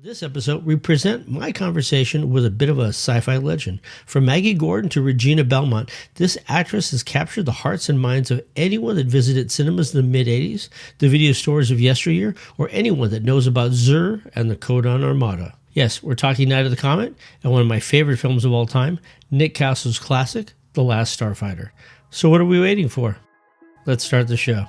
On this episode, we present my conversation with a bit of a sci-fi legend. From Maggie Gordon to Regina Belmont, this actress has captured the hearts and minds of anyone that visited cinemas in the mid-'80s, the video stores of yesteryear, or anyone that knows about Zur and the Codon Armada. Yes, we're talking Night of the Comet, and one of my favorite films of all time, Nick Castle's classic, The Last Starfighter. So what are we waiting for? Let's start the show.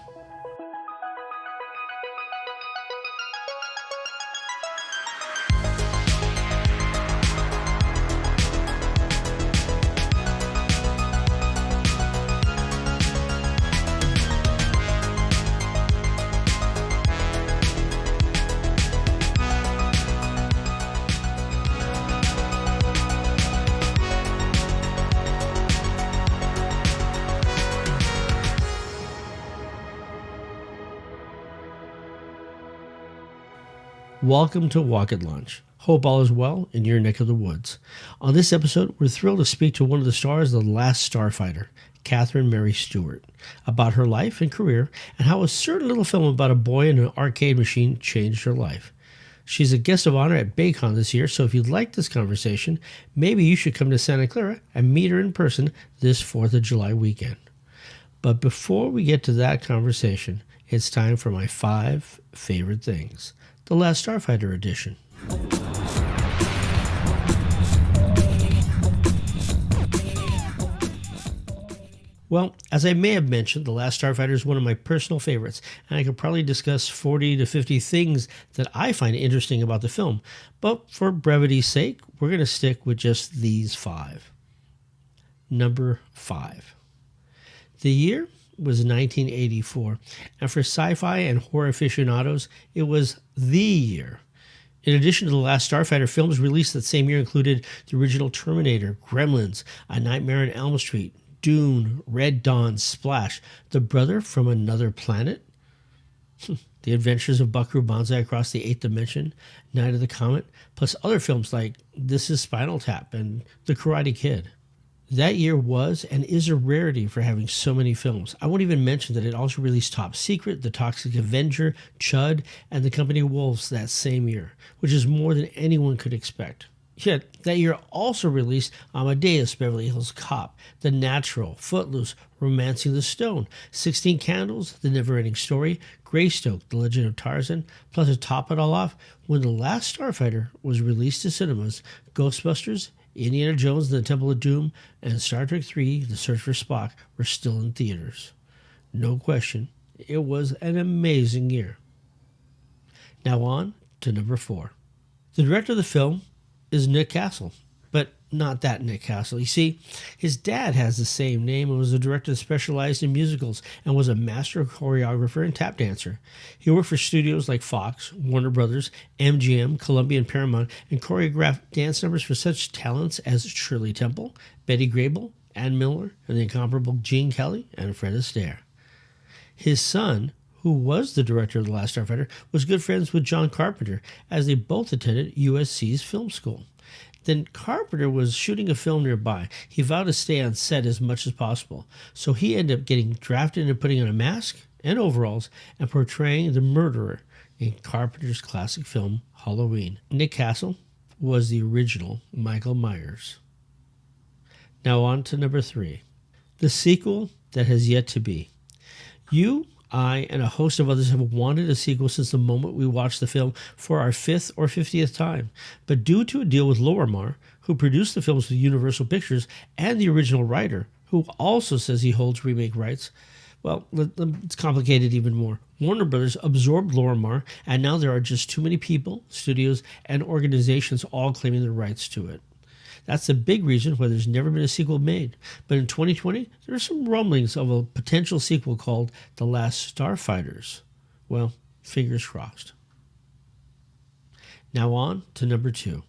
Welcome to Wocket Launch. Hope all is well in your neck of the woods. On this episode, we're thrilled to speak to one of the stars of The Last Starfighter, Catherine Mary Stewart, about her life and career and how a certain little film about a boy and an arcade machine changed her life. She's a guest of honor at BayCon this year, so if you'd like this conversation, maybe you should come to Santa Clara and meet her in person this 4th of July weekend. But before we get to that conversation, it's time for my 5 favorite things. The Last Starfighter edition. Well, as I may have mentioned, The Last Starfighter is one of my personal favorites, and I could probably discuss 40 to 50 things that I find interesting about the film. But for brevity's sake, we're going to stick with just these 5. Number 5. The year was 1984, and for sci-fi and horror aficionados, it was the year. In addition to the Last Starfighter, films released that same year included the original Terminator, Gremlins, A Nightmare on Elm Street, Dune, Red Dawn, Splash, The Brother from Another Planet, The Adventures of Buckaroo Banzai Across the Eighth Dimension, Night of the Comet, plus other films like This Is Spinal Tap and The Karate Kid. That year was and is a rarity for having so many films. I won't even mention that it also released Top Secret, The Toxic Avenger, Chud, and The Company Wolves that same year, which is more than anyone could expect. Yet, that year also released Amadeus, Beverly Hills Cop, The Natural, Footloose, Romancing the Stone, 16 Candles, The Never-Ending Story, Greystoke, The Legend of Tarzan, plus to top it all off, when The Last Starfighter was released to cinemas, Ghostbusters, Indiana Jones and the Temple of Doom, and Star Trek III, The Search for Spock, were still in theaters. No question, it was an amazing year. Now on to number 4. The director of the film is Nick Castle, but not that Nick Castle. You see, his dad has the same name and was a director that specialized in musicals and was a master choreographer and tap dancer. He worked for studios like Fox, Warner Brothers, MGM, Columbia, and Paramount, and choreographed dance numbers for such talents as Shirley Temple, Betty Grable, Ann Miller, and the incomparable Gene Kelly and Fred Astaire. His son, who was the director of The Last Starfighter, was good friends with John Carpenter, as they both attended USC's film school. Then Carpenter was shooting a film nearby. He vowed to stay on set as much as possible, so he ended up getting drafted into putting on a mask and overalls and portraying the murderer in Carpenter's classic film Halloween. Nick Castle was the original Michael Myers. Now on to number 3, the sequel that has yet to be. You, I, and a host of others have wanted a sequel since the moment we watched the film for our 5th or 50th time. But due to a deal with Lorimar, who produced the films with Universal Pictures, and the original writer, who also says he holds remake rights, well, it's complicated even more. Warner Brothers absorbed Lorimar, and now there are just too many people, studios, and organizations all claiming the rights to it. That's the big reason why there's never been a sequel made. But in 2020, there are some rumblings of a potential sequel called The Last Starfighters. Well, fingers crossed. Now on to number 2.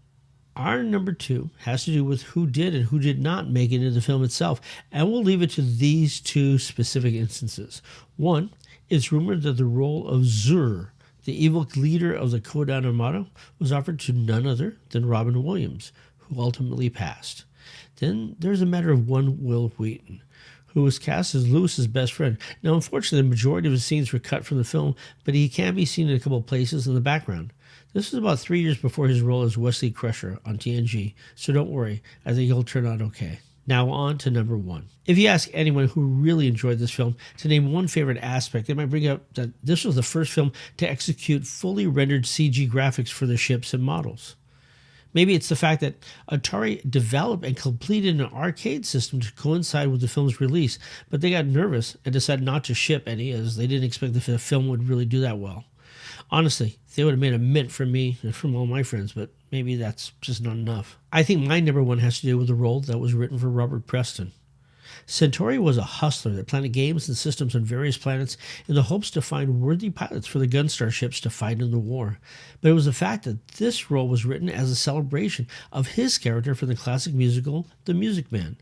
Our number 2 has to do with who did and who did not make it into the film itself, and we'll leave it to these 2 specific instances. One, it's rumored that the role of Zur, the evil leader of the Codon Armada, was offered to none other than Robin Williams, who ultimately passed. Then there's a matter of one Will Wheaton, who was cast as Lewis's best friend. Now, unfortunately, the majority of his scenes were cut from the film, but he can be seen in a couple of places in the background. This was about 3 years before his role as Wesley Crusher on TNG, so don't worry, I think he'll turn out okay. Now on to number one. If you ask anyone who really enjoyed this film to name one favorite aspect, they might bring up that this was the first film to execute fully rendered CG graphics for the ships and models. Maybe it's the fact that Atari developed and completed an arcade system to coincide with the film's release, but they got nervous and decided not to ship any as they didn't expect the film would really do that well. Honestly, they would have made a mint from me and from all my friends, but maybe that's just not enough. I think my number one has to do with the role that was written for Robert Preston. Centauri was a hustler that planted games and systems on various planets in the hopes to find worthy pilots for the Gunstar ships to fight in the war. But it was the fact that this role was written as a celebration of his character from the classic musical The Music Man.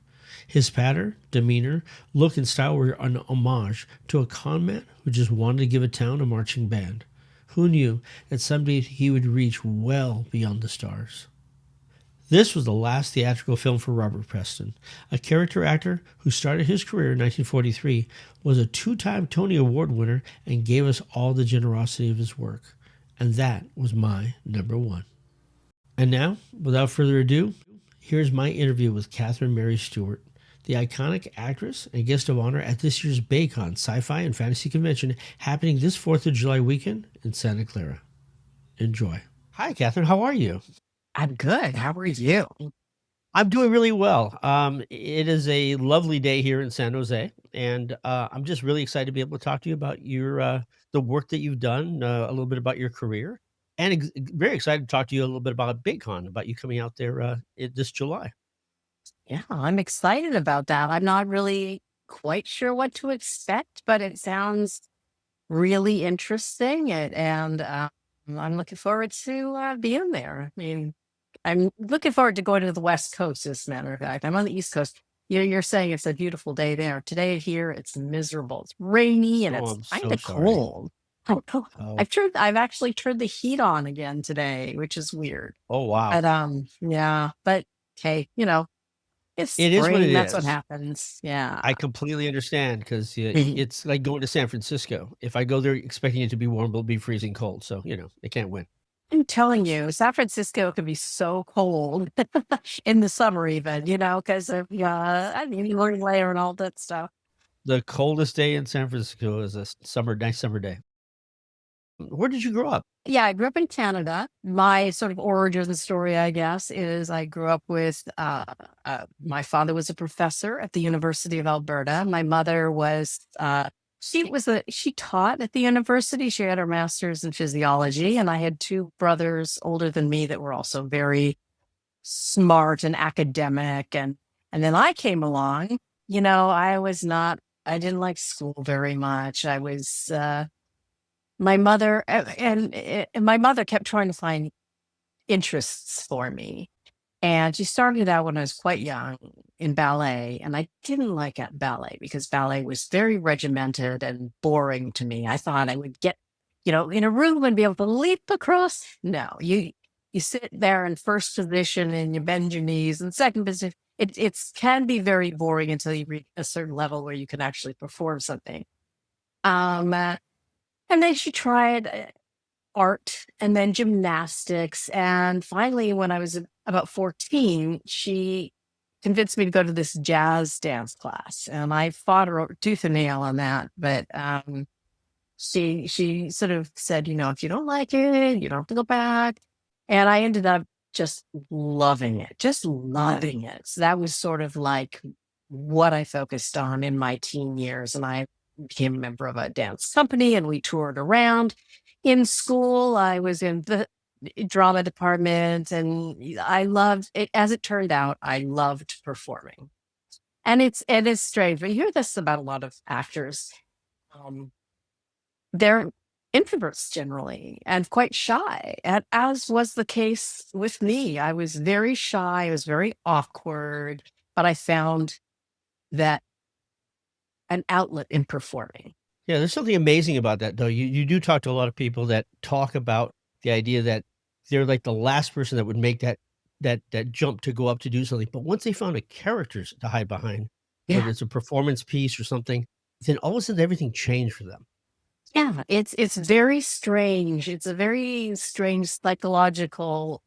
His patter, demeanor, look, and style were an homage to a con man who just wanted to give a town a marching band. Who knew that someday he would reach well beyond the stars? This was the last theatrical film for Robert Preston. A character actor who started his career in 1943, was a two-time Tony Award winner, and gave us all the generosity of his work. And that was my number one. And now, without further ado, here's my interview with Catherine Mary Stewart, the iconic actress and guest of honor at this year's BayCon Sci-Fi and Fantasy Convention happening this 4th of July weekend in Santa Clara. Enjoy. Hi, Catherine. How are you? I'm good. How are you? I'm doing really well. It is a lovely day here in San Jose, and I'm just really excited to be able to talk to you about your the work that you've done, a little bit about your career, and very excited to talk to you a little bit about BayCon, about you coming out there this July. Yeah, I'm excited about that. I'm not really quite sure what to expect, but it sounds really interesting. And I'm looking forward to being there. I mean, I'm looking forward to going to the West Coast, as a matter of fact. I'm on the East Coast. You're saying it's a beautiful day there. Today here, it's miserable. It's rainy and Oh, it's I'm kind so of sorry. cold. Oh, Oh, I've actually turned the heat on again today, which is weird. oh wow. Yeah, but hey, it's It is what it spring, that's what is. happens. Yeah. I completely understand because Mhm. it's like going to San Francisco. If I go there expecting it to be warm, it'll be freezing cold. So they can't win. I'm telling you, San Francisco can be so cold in the summer even, because of, I mean, learning layer and all that stuff. The coldest day in San Francisco is a nice summer day. Where did you grow up? Yeah, I grew up in Canada. My sort of origin story, I guess, is I grew up with my father was a professor at the University of Alberta. My mother was she taught at the university. She had her master's in physiology, and I had two brothers older than me that were also very smart and academic. And then I came along. I didn't like school very much. I was my mother and my mother kept trying to find interests for me. And she started out when I was quite young in ballet, and I didn't like ballet because ballet was very regimented and boring to me. I thought I would get, in a room and be able to leap across. No, you sit there in first position and you bend your knees, and second position. It can be very boring until you reach a certain level where you can actually perform something. Um, uh, and then she tried art and then gymnastics. And finally, when I was about 14, she convinced me to go to this jazz dance class. And I fought her tooth and nail on that. But she sort of said, if you don't like it, you don't have to go back. And I ended up just loving it. So that was sort of like what I focused on in my teen years. And I became a member of a dance company and we toured around. In school, I was in the drama department and I loved it. As it turned out, I loved performing. And it is strange, but you hear this about a lot of actors. Um, they're introverts generally and quite shy, and as was the case with me. I was very shy, I was very awkward, but I found that an outlet in performing. Yeah, there's something amazing about that, though. You do talk to a lot of people that talk about the idea that they're like the last person that would make that jump to go up to do something. But once they found a character to hide behind, whether Yeah. it's a performance piece or something, then all of a sudden everything changed for them. Yeah, it's very strange. It's a very strange psychological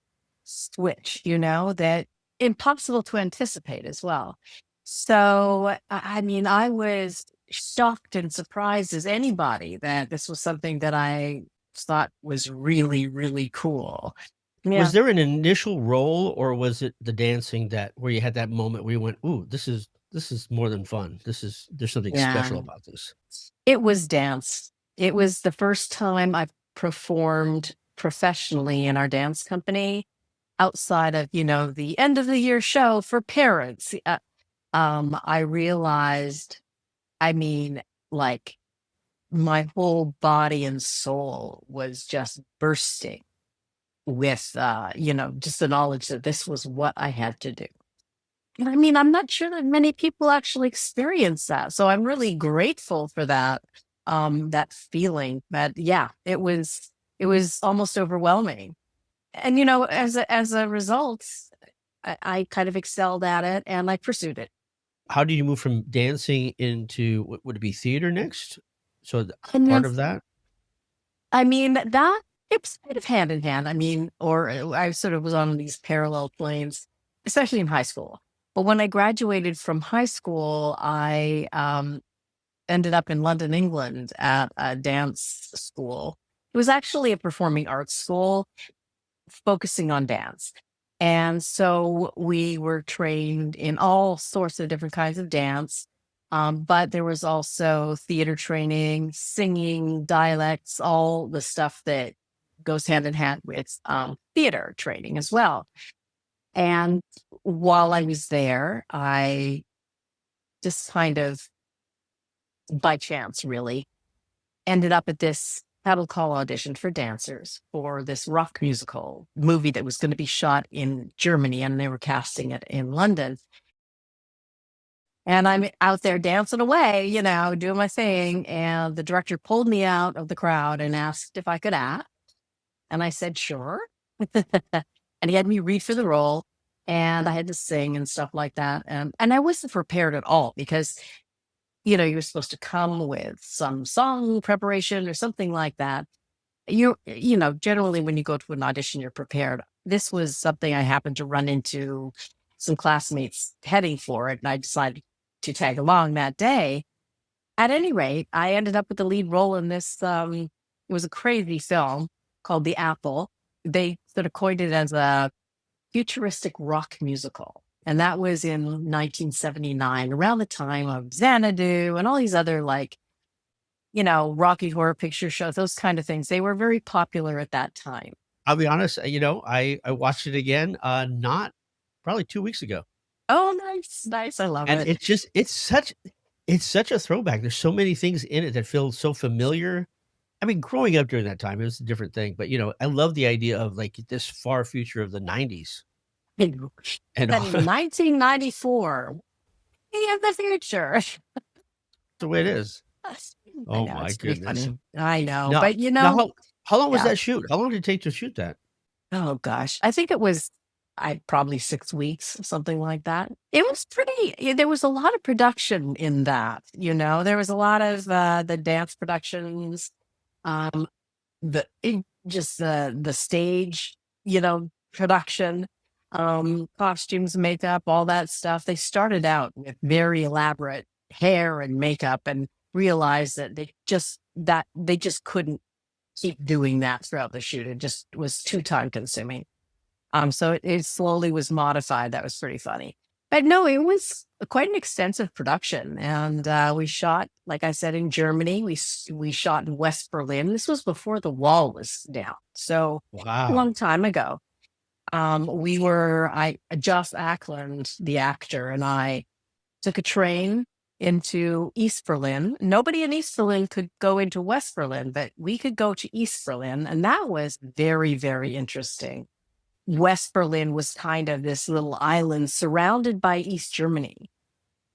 switch, that impossible to anticipate as well. So, I mean, I was shocked and surprised as anybody that this was something that I thought was really, really cool. Was Yeah. there an initial role, or was it the dancing that where you had that moment where you went, "Ooh, this is more than fun. There's something special Yeah. about this." It was dance. It was the first time I've performed professionally in our dance company outside of, the end of the year show for parents. I realized, I mean, like my whole body and soul was just bursting with, just the knowledge that this was what I had to do. And I mean, I'm not sure that many people actually experience that. So I'm really grateful for that feeling. But yeah, it was almost overwhelming. And as a result, I kind of excelled at it and I pursued it. How did you move from dancing into what would it be theater next? So And part then, of that? I mean, that it was kind of hand in hand. I mean, or I sort of was on these parallel planes, especially in high school. But when I graduated from high school, I ended up in London, England at a dance school. It was actually a performing arts school focusing on dance. And so we were trained in all sorts of different kinds of dance. But there was also theater training, singing, dialects, all the stuff that goes hand in hand with theater training as well. And while I was there, I just kind of by chance, really, ended up at this cattle call audition for dancers for this rock musical movie that was going to be shot in Germany and they were casting it in London. And I'm out there dancing away, doing my thing. And the director pulled me out of the crowd and asked if I could act. And I said, sure. And he had me read for the role and I had to sing and stuff like that. And I wasn't prepared at all because you're supposed to come with some song preparation or something like that. Generally when you go to an audition, you're prepared. This was something I happened to run into some classmates heading for it, and I decided to tag along that day. At any rate, I ended up with the lead role in this. It was a crazy film called The Apple. They sort of coined it as a futuristic rock musical. And that was in 1979, around the time of Xanadu and all these other Rocky Horror Picture Shows, those kind of things. They were very popular at that time. I'll be honest, I watched it again, not probably 2 weeks ago, Oh, nice, nice. I love and it. it's such a throwback. There's so many things in it that feel so familiar. I mean, growing up during that time, it was a different thing, but, I love the idea of, like, this far future of the '90s and That all in 1994, we have the future. the way it is. I Oh know my it's pretty goodness. funny. I know, Now but now how long was yeah. that shoot? How long did it take to shoot that? Oh gosh, I think it was I probably 6 weeks, something like that. It was pretty. There was a lot of production in that. There was a lot of the dance productions, um, just the stage, production, costumes, makeup, all that stuff. They started out with very elaborate hair and makeup, and realized that they just couldn't keep doing that throughout the shoot. It just was too time consuming. So it slowly was modified. That was pretty funny. But no, it was quite an extensive production, and we shot, like I said, in Germany. We shot in West Berlin. This was before the wall was down, so a Wow. long time ago. Joss Ackland, the actor, and I took a train into East Berlin. Nobody in East Berlin could go into West Berlin, but we could go to East Berlin, and that was very, very interesting. West Berlin was kind of this little island surrounded by East Germany.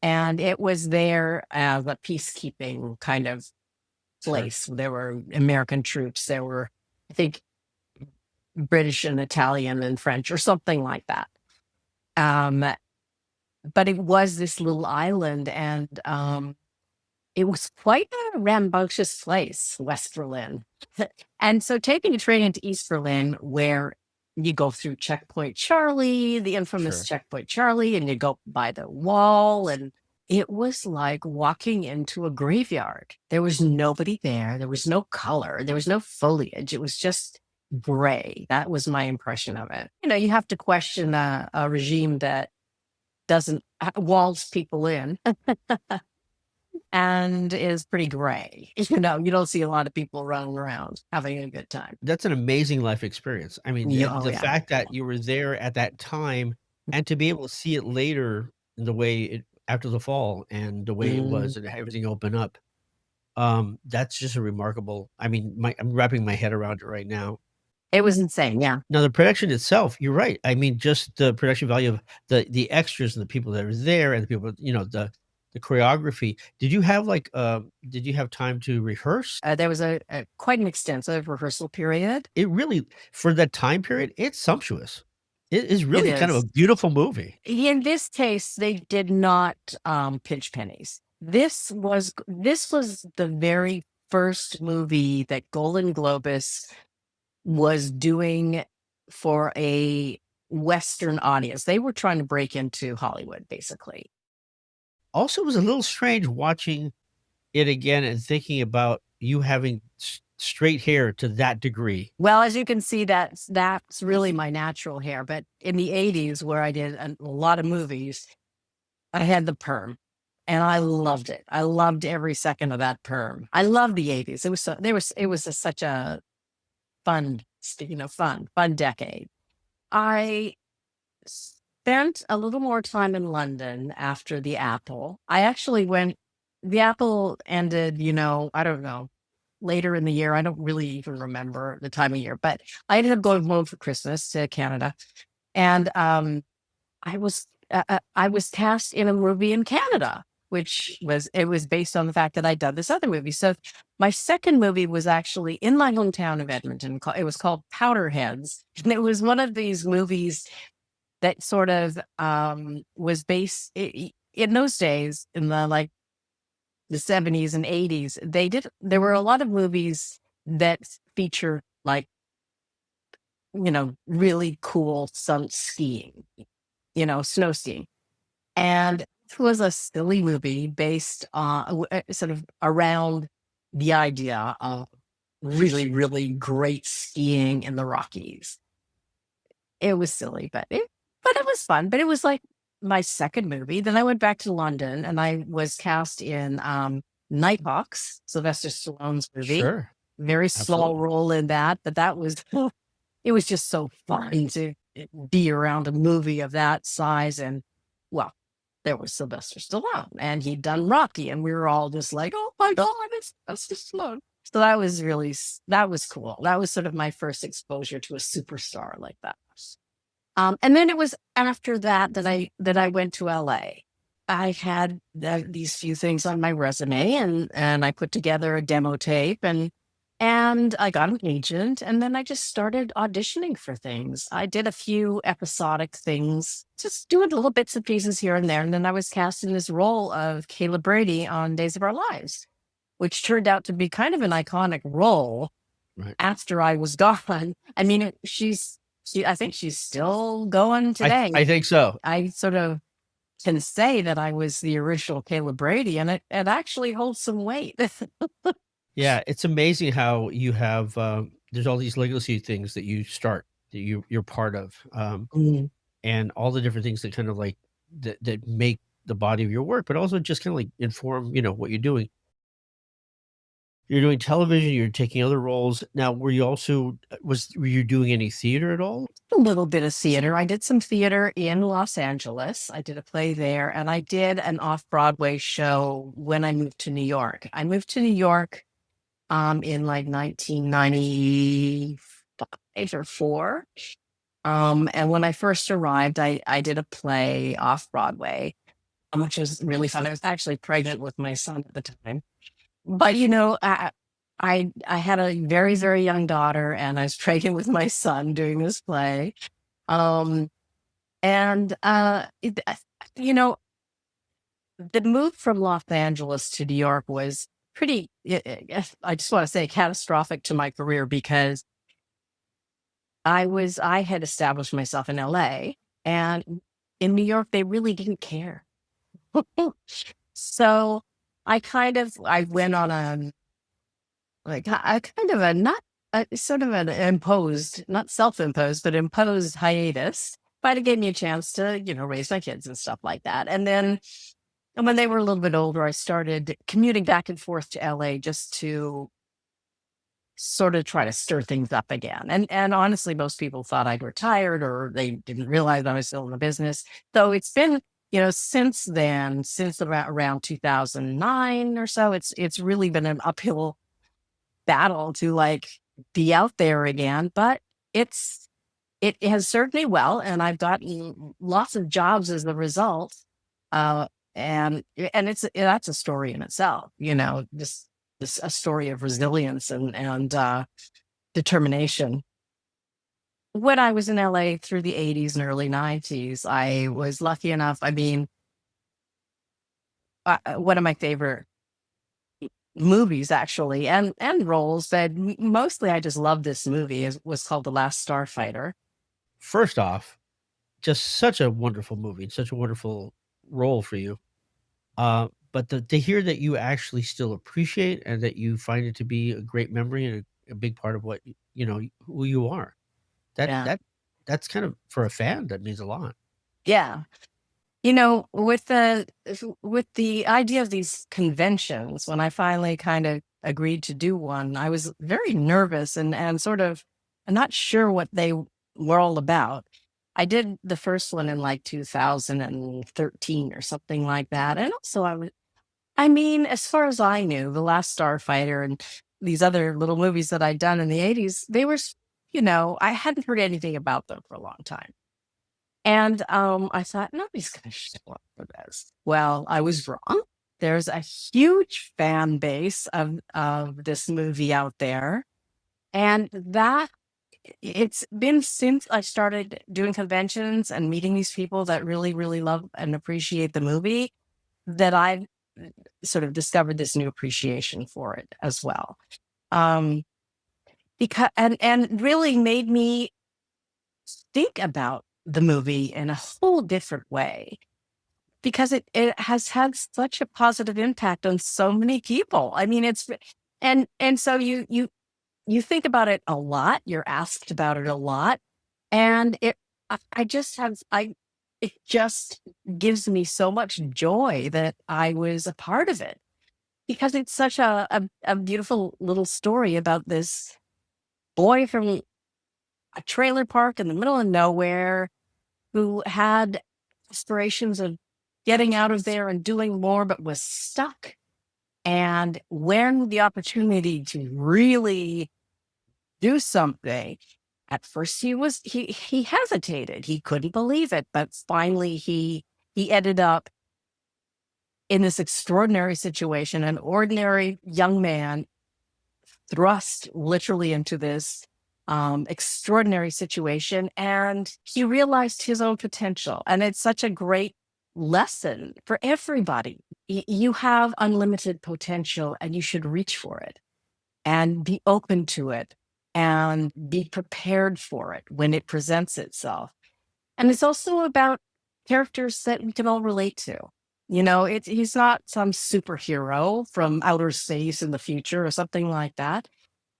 And it was there as a peacekeeping kind of Sure. place. There were American troops. There were, I think, British and Italian and French or something like that. Um, but it was this little island, and it was quite a rambunctious place, West Berlin. And so taking a train into East Berlin, where you go through Checkpoint Charlie, the infamous Sure. Checkpoint Charlie, and you go by the wall, and it was like walking into a graveyard. There was nobody there. There was no color. There was no foliage. It was just gray. That was my impression of it. You have to question a regime that doesn't walls people in and is pretty gray. You don't see a lot of people running around having a good time. That's an amazing life experience. I mean, Yeah, oh the yeah. fact that you were there at that time and to be able to see it later in the way it after the fall and the way it Mm. was and everything opened up, that's just a remarkable I mean, I'm wrapping my head around it right now. It was insane. Yeah. Now the production itself, you're right. I mean, just the production value of the extras and the people that are there and the people, the choreography. Did you have time to rehearse? There was a quite an extensive rehearsal period. It really for that time period, it's sumptuous. It is It really kind of a is. beautiful movie. In this case, they did not pinch pennies. This was the very first movie that Golden Globus was doing for a Western audience. They were trying to break into Hollywood, basically. Also, it was a little strange watching it again and thinking about you having straight hair to that degree. Well, as you can see, that's really my natural hair. But in the '80s, where I did a lot of movies, I had the perm, and I loved it. I loved every second of that perm. I loved the '80s. It was such a fun, fun decade. I spent a little more time in London after the Apple. I actually went. The Apple ended, I don't know, later in the year. I don't really even remember the time of year, but I ended up going home for Christmas to Canada, and I was cast in a movie in Canada, which was based on the fact that I'd done this other movie. So my second movie was actually in my hometown of Edmonton. It was called Powderheads, and it was one of these movies that sort of was based in those days in the '70s and '80s. There were a lot of movies that feature really cool skiing, snow skiing. And it was a silly movie based on sort of around the idea of really, really great skiing in the Rockies. It was silly, but it was fun. But it was like my second movie. Then I went back to London and I was cast in Nighthawks, Sylvester Stallone's movie. Sure, Very small absolutely. role in that, but that was it was just so fun to be around a movie of that size. And well, there was Sylvester Stallone, and he'd done Rocky, and we were all just like, "Oh my god, it's Sylvester Stallone!" So that was cool. That was sort of my first exposure to a superstar like that. And then it was after that I went to LA. I had these few things on my resume, and I put together a demo tape, and I got an agent, and then I just started auditioning for things. I did a few episodic things, just doing little bits and pieces here and there. And then I was cast in this role of Kayla Brady on Days of Our Lives, which turned out to be kind of an iconic role Right. after I was gone. I mean, I think she's still going today. I think so. I sort of can say that I was the original Kayla Brady, and it actually holds some weight. Yeah, it's amazing how you have, there's all these legacy things that you start, that you're part of, Mm. and all the different things that kind of like that make the body of your work, but also just kinda like inform, what you're doing. You're doing television, you're taking other roles. Now, were you also were you doing any theater at all? A little bit of theater. I did some theater in Los Angeles. I did a play there, and I did an off-Broadway show when I moved to New York. I moved to New York in like 1995 or 4. And when I first arrived, I did a play off Broadway, which was really fun. I was actually pregnant with my son at the time. But I had a very, very young daughter, and I was pregnant with my son doing this play. Um, and you know, the move from Los Angeles to New York was pretty, I just want to say catastrophic to my career because I had established myself in LA, and in New York, they really didn't care. So I went on a, like a kind of a not a sort of an imposed, not self-imposed, but imposed hiatus. But it gave me a chance to, raise my kids and stuff like that. And then and when they were a little bit older, I started commuting back and forth to LA just to sort of try to stir things up again. And honestly, most people thought I'd retired or they didn't realize I was still in the business. So it's been, since then, since around 2009 or so, it's really been an uphill battle to like be out there again. But it has served me well, and I've gotten lots of jobs as a result. Uh, and that's a story in itself, this a story of resilience and determination. When I was in LA through the 80s and early 90s, I was lucky enough. I mean, one of my favorite movies actually and roles, but mostly I just love this movie was called The Last Starfighter. First off, just such a wonderful movie and such a wonderful role for you. But to hear that you actually still appreciate and that you find it to be a great memory and a big part of what who you are, that Yeah. that that's kind of for a fan that means a lot. Yeah. With the idea of these conventions, when I finally kind of agreed to do one, I was very nervous and sort of not sure what they were all about. I did the first one in like 2013 or something like that. And also I mean, as far as I knew, The Last Starfighter and these other little movies that I'd done in the 80s, they were, I hadn't heard anything about them for a long time. And I thought, nobody's going to show up for this. Well, I was wrong. There's a huge fan base of this movie out there. And that it's been since I started doing conventions and meeting these people that really, really love and appreciate the movie that I've sort of discovered this new appreciation for it as well. Because and really made me think about the movie in a whole different way because it has had such a positive impact on so many people. I mean, and so you think about it a lot, you're asked about it a lot, and I just have it just gives me so much joy that I was a part of it because it's such a beautiful little story about this boy from a trailer park in the middle of nowhere who had aspirations of getting out of there and doing more, but was stuck. And when the opportunity to really do something, at first he hesitated. He couldn't believe it, but finally he ended up in this extraordinary situation, an ordinary young man thrust literally into this extraordinary situation, and he realized his own potential. And it's such a great lesson for everybody. You have unlimited potential, and you should reach for it and be open to it and be prepared for it when it presents itself. And it's also about characters that we can all relate to. He's not some superhero from outer space in the future or something like that.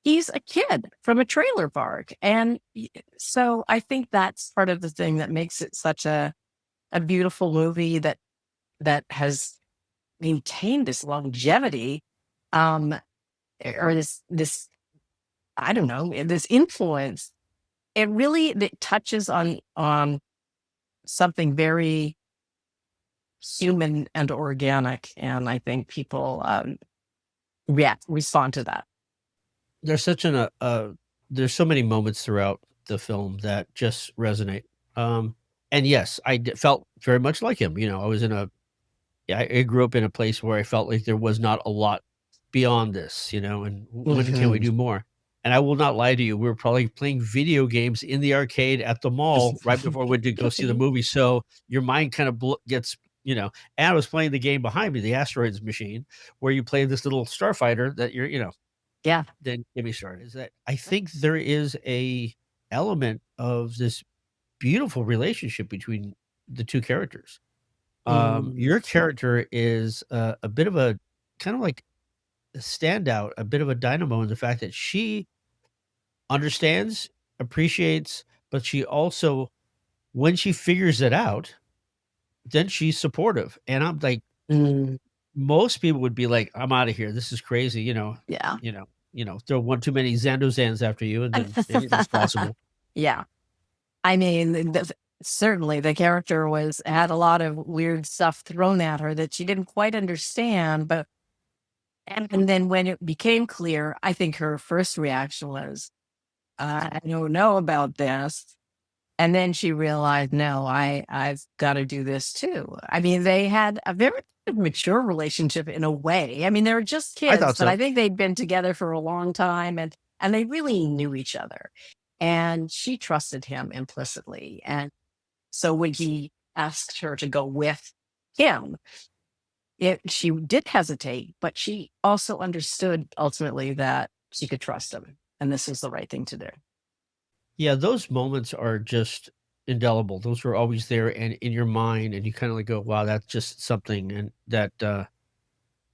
He's a kid from a trailer park. And so I think that's part of the thing that makes it such a beautiful movie that has maintained this longevity, or this I don't know, this influence. It touches on something very human and organic, and I think people respond to that. There's there's so many moments throughout the film that just resonate. And yes, felt very much like him. I was I grew up in a place where I felt like there was not a lot beyond this, and when can we Mhm. do more? And I will not lie to you, we were probably playing video games in the arcade at the mall right before we went to go see the movie. So your mind kind of gets and I was playing the game behind me, the Asteroids machine, where you play this little starfighter that Yeah. then get me started. Is that I think there is a element of this beautiful relationship between the 2 characters. Mm. Your character is a bit of a kind of like a standout, a bit of a dynamo in the fact that she understands, appreciates, but she also, when she figures it out, then she's supportive. And I'm like, Mm. most people would be like, "I'm out of here. This is crazy," Yeah. throw one too many Xandozans after you, and then anything's possible. Yeah. I mean, certainly the character had a lot of weird stuff thrown at her that she didn't quite understand. But and then when it became clear, I think her first reaction was, "I don't know about this." And then she realized, no, I've got to do this too. I mean, they had a very mature relationship in a way. I mean, they were just I kids, thought but I so. think they'd been together for a long time, and they really knew each other. And she trusted him implicitly. And so when he asked her to go with him, she did hesitate, but she also understood ultimately that she could trust him. And this is the right thing to do. Yeah, those moments are just indelible. Those are always there and in your mind, and you kinda like go, "Wow, that's just something," and that,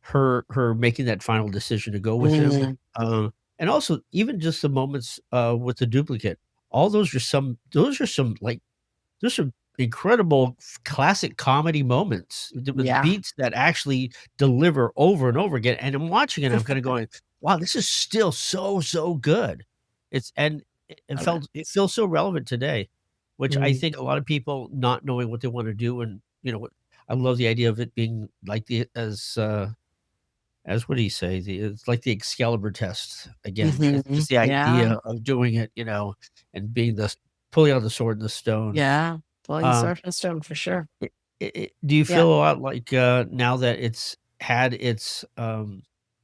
her making that final decision to go with him, Mm. and also even just the moments, with the duplicate. All those are some, like, there's some incredible classic comedy moments with Yeah. beats that actually deliver over and over again, and I'm watching it, I'm kinda going, "Wow, this is still so, so good." Love it. It feels so relevant today, which I Mm. think a lot of people not knowing what they wanna do and, what I love the idea of it being like as what do you say? It's like the Excalibur test again. It's Mhm. just the idea Yeah. of doing it, and being pulling out the sword and the stone. Yeah. Pulling the Um, sword from the stone for sure. do you Yeah. feel a lot like, now that it's had its,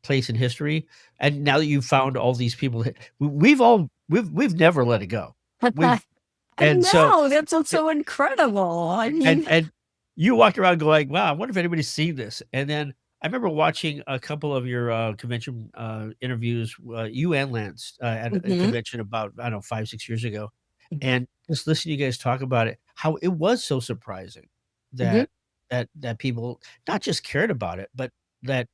place in history, and now that you've found all these people that we've never let it go. We've I and so know, that's what's so incredible. I and mean and you walked around going, "Wow, I wonder if anybody's seen this." And then I remember watching a couple of your, convention, interviews, you and Lance, at a Mhm, convention about, I don't know, 5, 6 years ago, and just listening to you guys talk about it, how it was so surprising mhm. that that people not just cared about it, but that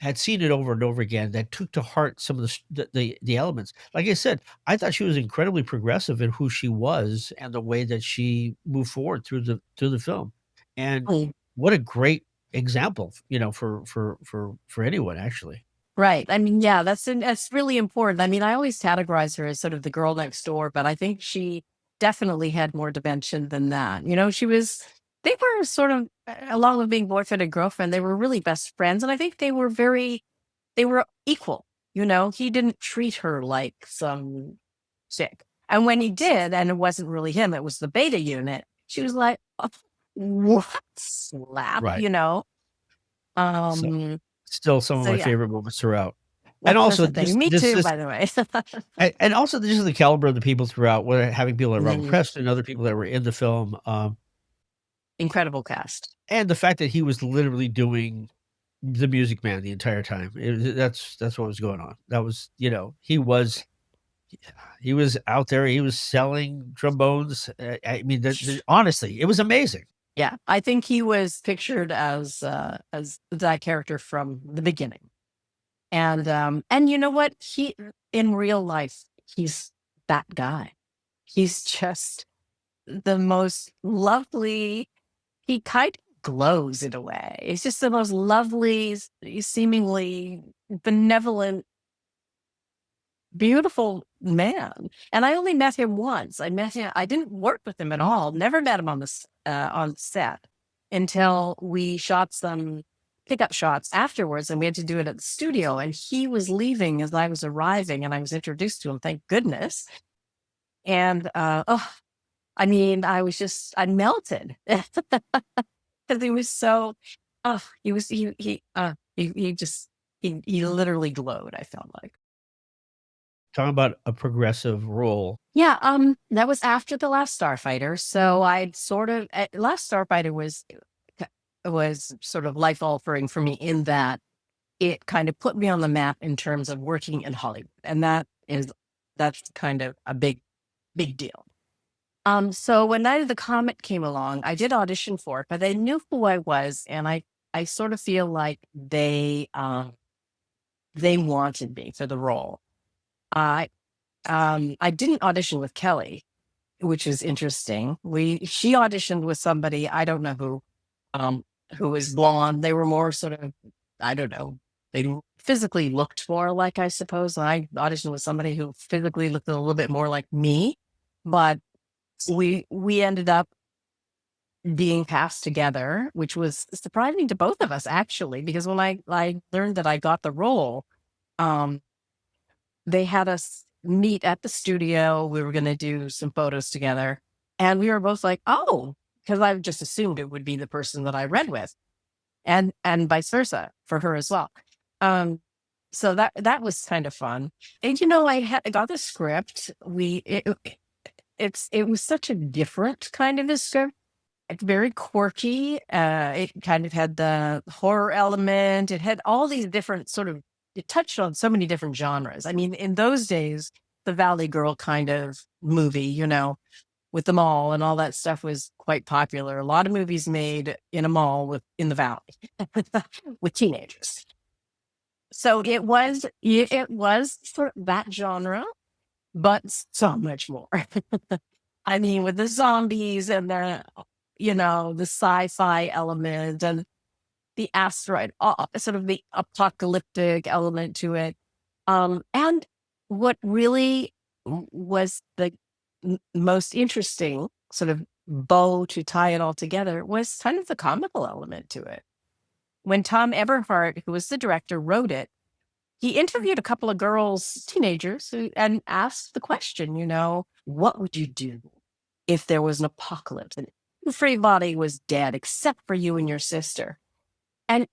had seen it over and over again, that took to heart some of the elements. Like I said, I thought she was incredibly progressive in who she was and the way that she moved forward through the film. And Mm. what a great example, for anyone actually. Right. I mean, yeah, that's really important. I mean, I always categorize her as sort of the girl next door, but I think she definitely had more dimension than that. They were sort of, along with being boyfriend and girlfriend, they were really best friends. And I think they were equal. He didn't treat her like some chick. And when he did, and it wasn't really him, it was the beta unit, she was like, "Oh, what slap, Right. So Um, still some of so my yeah, favorite moments throughout. And that's also the thing. just Me this too, this by the way. and also just the caliber of the people throughout, whether having people like Robert Mhm. Preston, other people that were in the film, Incredible cast. and the fact that he was literally doing the Music Man the entire time. That's what was going on. That was, he was out there, he was selling trombones. I mean, honestly, it was amazing. Yeah, I think he was pictured as that character from the beginning. And you know what? He in real life, he's that guy. He's just the most lovely. He kind of glows in a way. He's just the most lovely, seemingly benevolent, beautiful man. And I only met him once. I didn't work with him at all. Never met him on set until we shot some pickup shots afterwards, and we had to do it at the studio. And he was leaving as I was arriving, and I was introduced to him. Thank goodness. And oh, I mean, I melted because he was so. Oh, he was he just he literally glowed. I felt like. Talking about a progressive role. Yeah, that was after the Last Starfighter. So I'd sort of Last Starfighter was was sort of life altering for me in that it kind of put me on the map in terms of working in Hollywood. And that's kind of a big deal. So when Night of the Comet came along, I did audition for it, but they knew who I was, and I sort of feel like they wanted me for the role. I I didn't audition with Kelly, which is interesting. She auditioned with somebody, I don't know um, who was blonde. They were more sort of, I don't know, they physically looked more like, I suppose. I auditioned with somebody who physically looked a little bit more like me, but we ended up being cast together, which was surprising to both of us actually, because when I learned that I got the role, um, they had us meet at the studio. We were going to do some photos together. And we were both like, oh, because I just assumed it would be the person that I read with, and vice versa for her as well. Um, so that was kind of fun. And I got the script. It was such a different kind of a script. It's very quirky. It kind of had the horror element. It had all these different it touched on so many different genres. I mean, in those days, the Valley Girl kind of movie, with the mall and all that stuff was quite popular. A lot of movies made in a mall in the Valley with teenagers. So it was sort of that genre, but so much more. I mean, with the zombies and the sci-fi element and the asteroid, sort of the apocalyptic element to it. And what really was the most interesting sort of bow to tie it all together was kind of the comical element to it. When Tom Eberhardt, who was the director, wrote it, he interviewed a couple of girls, teenagers, and asked the question, what would you do if there was an apocalypse and everybody was dead except for you and your sister? And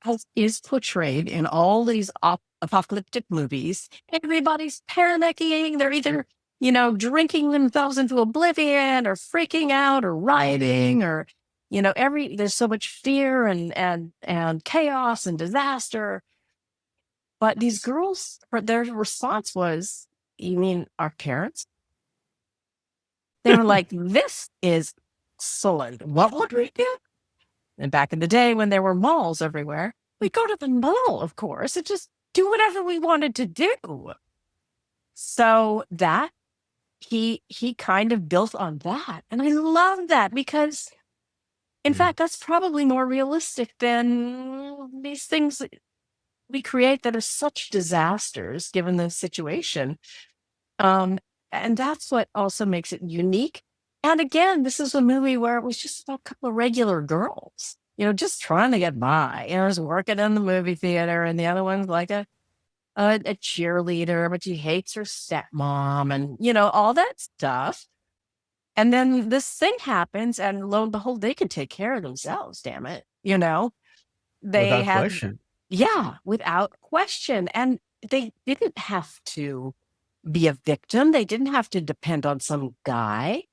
as is portrayed in all these apocalyptic movies, everybody's panicking. They're either, drinking themselves into oblivion or freaking out or rioting or, there's so much fear and chaos and disaster. But these girls, their response was, you mean our parents? They were like, this is excellent. What would we do? And back in the day when there were malls everywhere, we'd go to the mall, of course, and just do whatever we wanted to do. So that he kind of built on that. And I love that because in fact, that's probably more realistic than these things that we create that are such disasters given the situation. And that's what also makes it unique. And again, this is a movie where it was just about a couple of regular girls, just trying to get by. I was working in the movie theater, and the other one's like a cheerleader, but she hates her stepmom and, all that stuff. And then this thing happens, and lo and behold, they can take care of themselves, damn it. They Without had, question. yeah, without question. And they didn't have to be a victim. They didn't have to depend on some guy.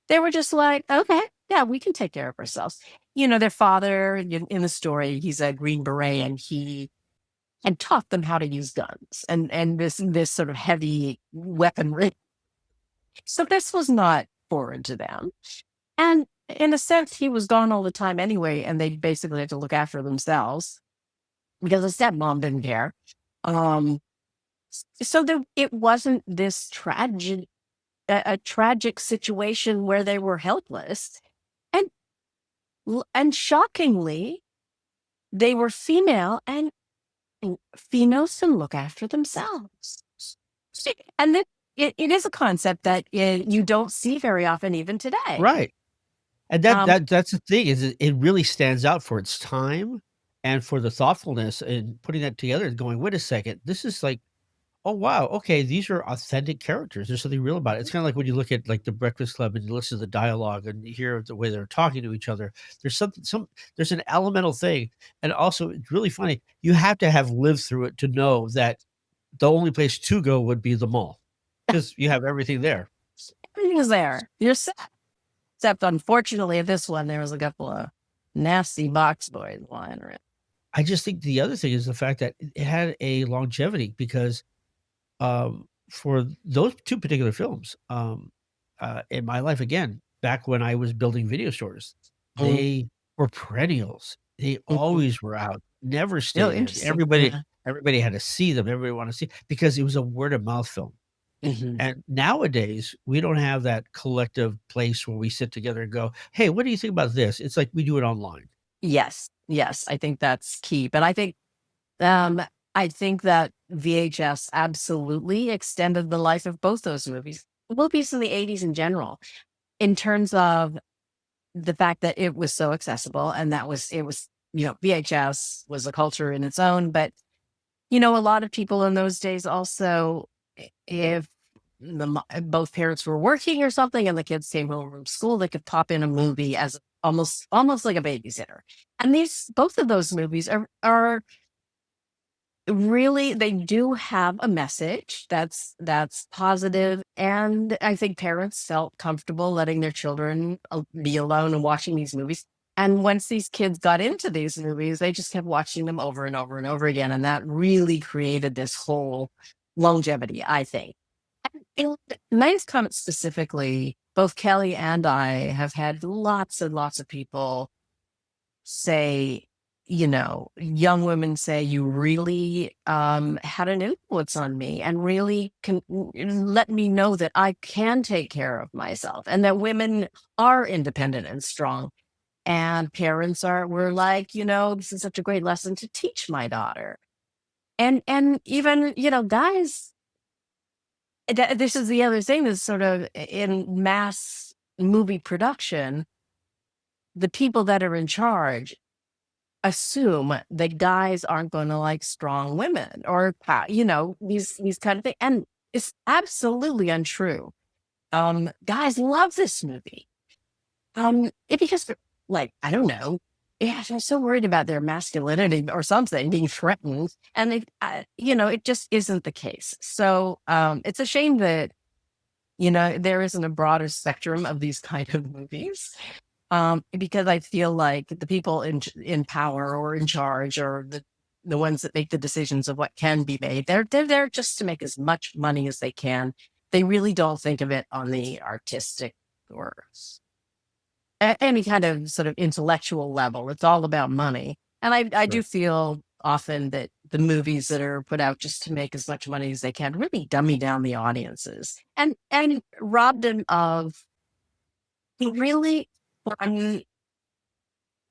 They were just like, okay, yeah, we can take care of ourselves. Their father in the story, he's a Green Beret, and he had taught them how to use guns and this sort of heavy weaponry. So this was not foreign to them. And in a sense, he was gone all the time anyway, and they basically had to look after themselves because the stepmom didn't care. So it wasn't this a tragic situation where they were helpless. And shockingly, they were female, and females can look after themselves. And it is a concept that you don't see very often, even today. Right. And Um, that's the thing is it really stands out for its time and for the thoughtfulness in putting that together and going, wait a second, this is like, oh wow, okay, these are authentic characters. There's something real about it. It's kind of like when you look at like the Breakfast Club and you listen to the dialogue and you hear the way they're talking to each other. There's there's an elemental thing. And also it's really funny. You have to have lived through it to know that the only place to go would be the mall because you have everything there. everything is there. You're set. Except unfortunately, this one, there was a couple of nasty box boys flying around. I just think the other thing is the fact that it had a longevity because for those two particular films, in my life, again, back when I was building video stores, Mm, they were perennials. They mhm. always were out, never Oh, stayed in. interesting. Yeah. Everybody had to see them. Everybody wanted to see because it was a word of mouth film. Mhm. And nowadays, we don't have that collective place where we sit together and go, "Hey, what do you think about this?" It's like we do it online. Yes. Yes. I think that's key. But um, I think that VHS absolutely extended the life of both those movies. Movies in the 80s in general, in terms of the fact that it was so accessible and it was, VHS was a culture in its own. But, a lot of people in those days also, if both parents were working or something and the kids came home from school, they could pop in a movie as almost like a babysitter. And both of those movies are really, they do have a message that's positive, and I think parents felt comfortable letting their children be alone and watching these movies. And once these kids got into these movies, they just kept watching them over and over and over again, and that really created this whole longevity, I think. And Nice Comet specifically, both Kelly and I have had lots and lots of people say, young women say, you really had an influence on me and really can let me know that I can take care of myself and that women are independent and strong. And parents were like, this is such a great lesson to teach my daughter. And even, guys, this is the other thing that's sort of in mass movie production, the people that are in charge assume that guys aren't going to like strong women or these kind of things, and it's absolutely untrue. Guys love this movie. Because like, I don't know, yeah, they're so worried about their masculinity or something being threatened, and it just isn't the case. So it's a shame that there isn't a broader spectrum of these kind of movies, because I feel like the people in power or in charge or the ones that make the decisions of what can be made, they're there just to make as much money as they can. They really don't think of it on the artistic or any kind of sort of intellectual level. It's all about money. And I do Right. feel often that the movies that are put out just to make as much money as they can really dummy down the audiences and rob them of really fun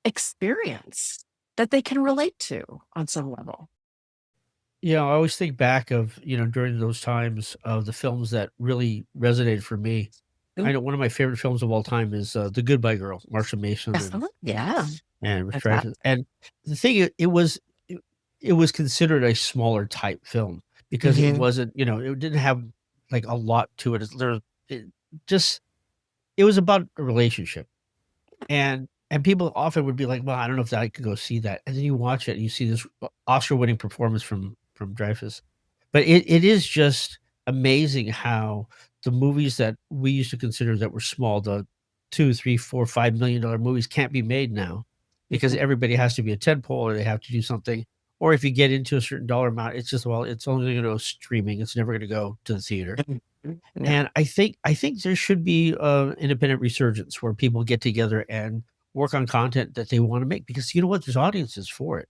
experience that they can relate to on some level. I always think back of, during those times of the films that really resonated for me. I Ooh, know one of my favorite films of all time is, The Goodbye Girl, Marsha Mason and yeah, Rich that's that. Dreyfuss, and the thing it it was considered a smaller type film because it Mhm. wasn't, it didn't have, like, a lot to it. It just it was about a relationship. And people often would be like, "Well, I don't know if I could go see that." And then you watch it and you see this Oscar-winning performance from Dreyfuss. But it is just amazing how the movies that we used to consider that were small, the 2, 3, 4, $5 million movies can't be made now because Mhm. everybody has to be a tentpole or they have to do something. Or if you get into a certain dollar amount, it's just, well, it's only gonna go streaming. It's never gonna go to the theater. Mhm. Yeah, And I think there should be a independent resurgence where people get together and work on content that they wanna make because you know what? There's audiences for it.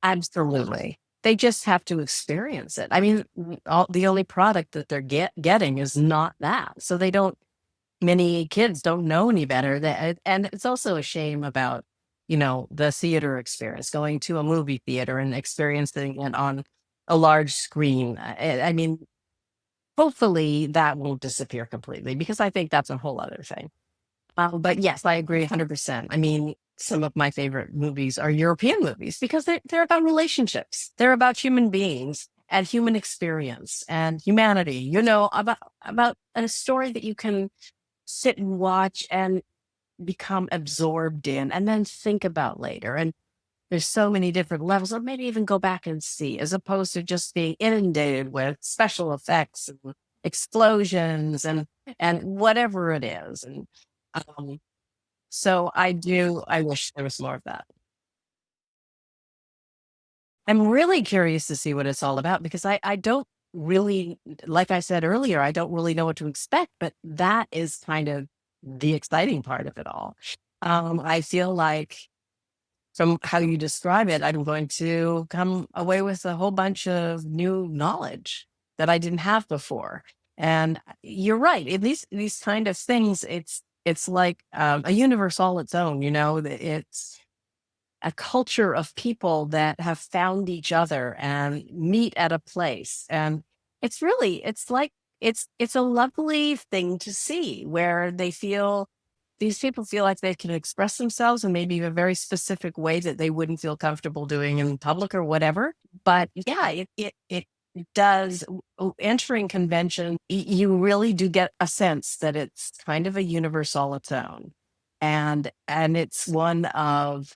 absolutely. They just have to experience it. I mean, the only product that they're getting is not that. So they don't many kids don't know any better. And it's also a shame about, the theater experience, going to a movie theater and experiencing it on a large screen. I mean, hopefully that won't disappear completely because I think that's a whole other thing. But yes, I agree 100%. I mean, some of my favorite movies are European movies because they're about relationships. They're about human beings and human experience and humanity, about a story that you can sit and watch and become absorbed in and then think about later. And there's so many different levels, or maybe even go back and see, as opposed to just being inundated with special effects and explosions and whatever it is. And um, So I wish there was more of that. I'm really curious to see what it's all about because I don't really, like I said earlier, I don't really know what to expect, but that is kind of the exciting part of it all. I feel like from how you describe it, I'm going to come away with a whole bunch of new knowledge that I didn't have before. And you're right. In these kind of things, it's like a universe all its own. It's a culture of people that have found each other and meet at a place. And it's like it's a lovely thing to see where these people feel like they can express themselves in maybe a very specific way that they wouldn't feel comfortable doing in public or whatever. But yeah, it does entering convention, you really do get a sense that it's kind of a universe all its own. And it's one of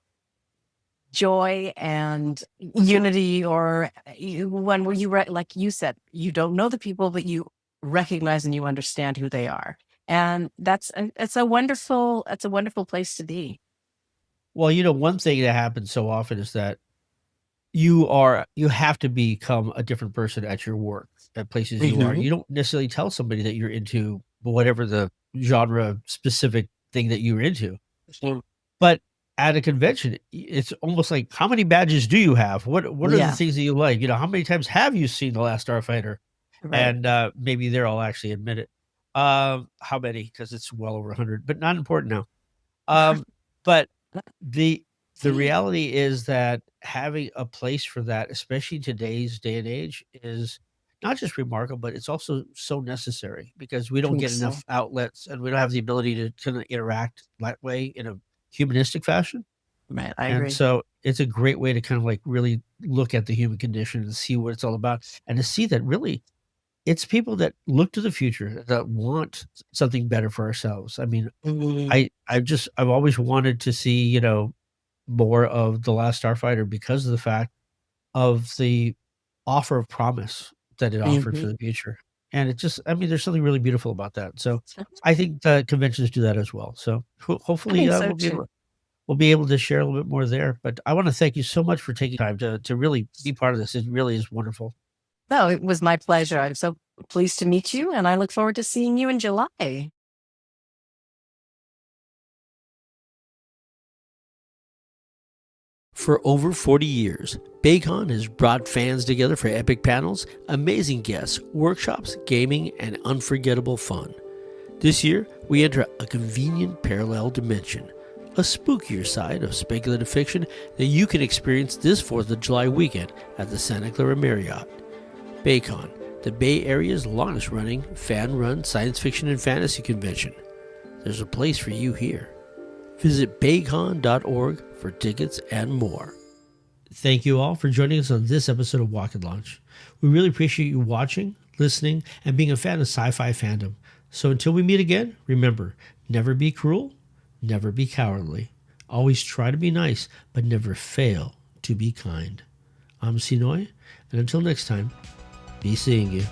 joy and unity, or one where like you said, you don't know the people, but you recognize and you understand who they are. And it's a wonderful place to be. Well, one thing that happens so often is that you have to become a different person at your work, at places you are. Mhm. You don't necessarily tell somebody that you're into whatever the genre specific thing that you're into. Mhm. But at a convention, it's almost like, how many badges do you have? What are the Yeah, things that you like? How many times have you seen The Last Starfighter? right. And, maybe there I'll actually admit it. How many? Because it's well over 100, but not important now. Um, but the the See? reality is that having a place for that, especially today's day and age, is not just remarkable, but it's also so necessary because we I don't think get so. enough outlets and we don't have the ability to kinda interact that way in a humanistic fashion. Right, I And agree. so it's a great way to kind of like really look at the human condition and see what it's all about, and to see that really it's people that look to the future that want something better for ourselves. I mean, Mhm. I've always wanted to see, more of The Last Starfighter because of the fact of the offer of promise that it offered Mhm. for the future. And I mean, there's something really beautiful about that. So I think the conventions do that as well. So I hopefully think so too. we'll be able to share a little bit more there. But I want to thank you so much for taking time to really be part of this. It really is wonderful. No, it was my pleasure. I'm so pleased to meet you, and I look forward to seeing you in July. For over 40 years, BayCon has brought fans together for epic panels, amazing guests, workshops, gaming, and unforgettable fun. This year, we enter a convenient parallel dimension, a spookier side of speculative fiction that you can experience this 4th of July weekend at the Santa Clara Marriott. BayCon, the Bay Area's longest running, fan run science fiction and fantasy convention. There's a place for you here. Visit baycon.org for tickets and more. Thank you all for joining us on this episode of Wocket Launch. We really appreciate you watching, listening, and being a fan of sci-fi fandom. So until we meet again, remember, never be cruel, never be cowardly. Always try to be nice, but never fail to be kind. I'm Sinohui, and until next time, be seeing you.